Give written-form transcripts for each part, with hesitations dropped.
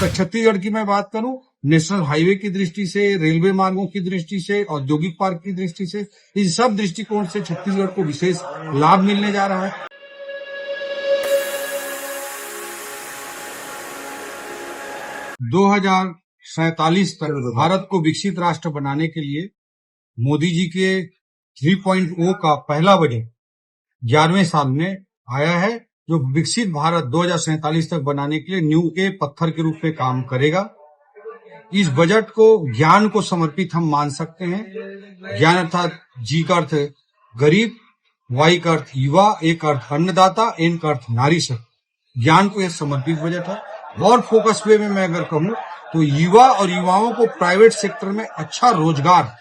तक छत्तीसगढ़ की मैं बात करूं, नेशनल हाईवे की दृष्टि से, रेलवे मार्गों की दृष्टि से, औद्योगिक पार्क की दृष्टि से, इन सब दृष्टिकोण से छत्तीसगढ़ को विशेष लाभ मिलने जा रहा है। 2047 तक भारत को विकसित राष्ट्र बनाने के लिए मोदी जी के 3.0 का पहला बजट 11वें साल में आया है, जो विकसित भारत 2047 तक बनाने के लिए नींव के पत्थर के रूप में काम करेगा। इस बजट को ज्ञान को समर्पित हम मान सकते हैं। ज्ञान अर्थात जी का अर्थ गरीब, वाई का अर्थ युवा, ए का अर्थ अन्नदाता, एन का अर्थ नारी शक्ति। ज्ञान को यह समर्पित बजट है। और फोकस वे में मैं अगर कहूं तो युवा और युवाओं को प्राइवेट सेक्टर में अच्छा रोजगार,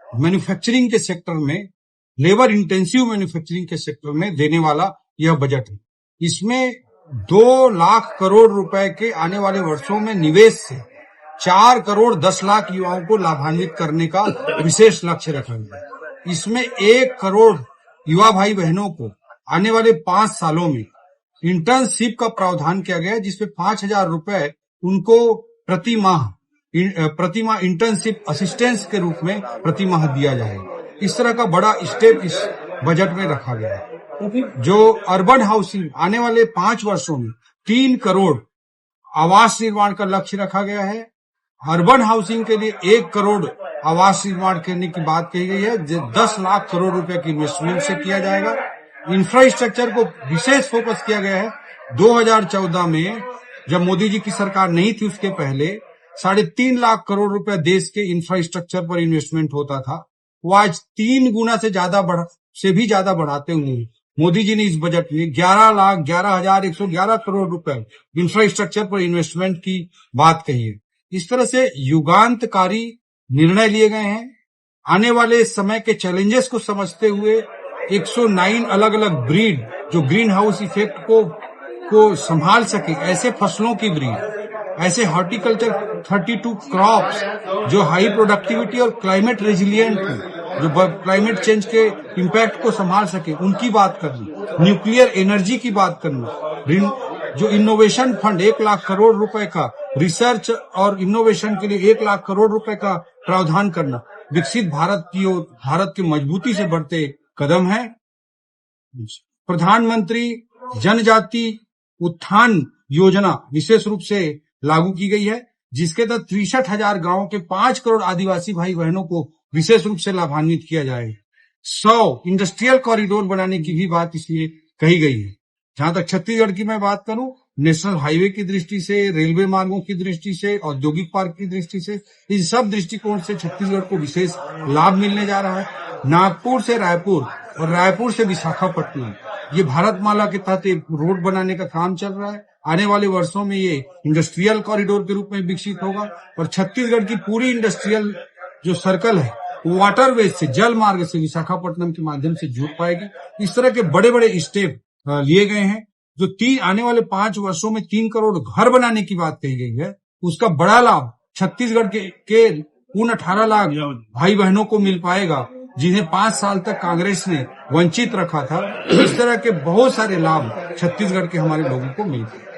मैन्युफैक्चरिंग के सेक्टर में, लेबर इंटेंसिव मैन्युफैक्चरिंग के सेक्टर में देने वाला यह बजट है। इसमें 2 लाख करोड़ रुपए के आने वाले वर्षों में निवेश से 4 करोड़ 10 लाख युवाओं को लाभान्वित करने का विशेष लक्ष्य रखा गया है। इसमें 1 करोड़ युवा भाई बहनों को आने वाले 5 सालों में इंटर्नशिप का प्रावधान किया गया है, जिसमें 5,000 रुपए उनको प्रति माह इंटर्नशिप असिस्टेंस के रूप में प्रति माह दिया जाएगा। इस तरह का बड़ा स्टेप इस बजट में रखा गया है। जो अर्बन हाउसिंग आने वाले 5 वर्षों में 3 करोड़ आवास निर्माण का लक्ष्य रखा गया है। अर्बन हाउसिंग के लिए 1 करोड़ आवास निर्माण करने की बात कही गई है, जो 10 लाख करोड़ रुपए की इन्वेस्टमेंट से किया जाएगा। इंफ्रास्ट्रक्चर को विशेष फोकस किया गया है। 2014 में जब मोदी जी की सरकार नहीं थी, उसके पहले 3.5 लाख करोड़ रुपए देश के इंफ्रास्ट्रक्चर पर इन्वेस्टमेंट होता था। वो आज 3 गुना से भी ज्यादा बढ़ाते हुए मोदी जी ने इस बजट में 11,11,111 करोड़ रुपए इंफ्रास्ट्रक्चर पर इन्वेस्टमेंट की बात कही है। इस तरह से युगांतकारी निर्णय लिए गए हैं। आने वाले समय के चैलेंजेस को समझते हुए 109 अलग अलग ब्रीड जो ग्रीन हाउस इफेक्ट को संभाल सके, ऐसे फसलों की ब्रीड, ऐसे हॉर्टिकल्चर 32 क्रॉप्स जो हाई प्रोडक्टिविटी और क्लाइमेट रेजिलिएंट हो, जो क्लाइमेट चेंज के इम्पैक्ट को संभाल सके, उनकी बात करनी। न्यूक्लियर एनर्जी की बात करना। जो इनोवेशन फंड 1 लाख करोड़ रुपए का रिसर्च और इनोवेशन के लिए 1 लाख करोड़ रुपए का प्रावधान करना, विकसित भारत की ओर भारत के मजबूती से बढ़ते कदम है। प्रधानमंत्री जनजाति उत्थान योजना विशेष रूप से लागू की गई है, जिसके तहत 63,000 गांवों के 5 करोड़ आदिवासी भाई बहनों को विशेष रूप से लाभान्वित किया जाएगा। 100 इंडस्ट्रियल कॉरिडोर बनाने की भी बात इसलिए कही गई है। जहां तक छत्तीसगढ़ की मैं बात करूं, नेशनल हाईवे की दृष्टि से, रेलवे मार्गों की दृष्टि से, औद्योगिक पार्क की दृष्टि से, इन सब दृष्टिकोण से छत्तीसगढ़ को विशेष लाभ मिलने जा रहा है। नागपुर से रायपुर और रायपुर से विशाखापट्टनम, ये भारतमाला के तहत एक रोड बनाने का काम चल रहा है। आने वाले वर्षों में ये इंडस्ट्रियल कॉरिडोर के रूप में विकसित होगा और छत्तीसगढ़ की पूरी इंडस्ट्रियल जो सर्कल है, वाटरवेज से, जल मार्ग से विशाखापट्टनम के माध्यम से जुड़ पाएगी। इस तरह के बड़े बड़े स्टेप लिए गए हैं। जो आने वाले 5 वर्षों में 3 करोड़ घर बनाने की बात कही गई है, उसका बड़ा लाभ छत्तीसगढ़ के उन 18 लाख भाई बहनों को मिल पाएगा जिन्हें 5 साल तक कांग्रेस ने वंचित रखा था। इस तरह के बहुत सारे लाभ छत्तीसगढ़ के हमारे लोगों को मिलते हैं।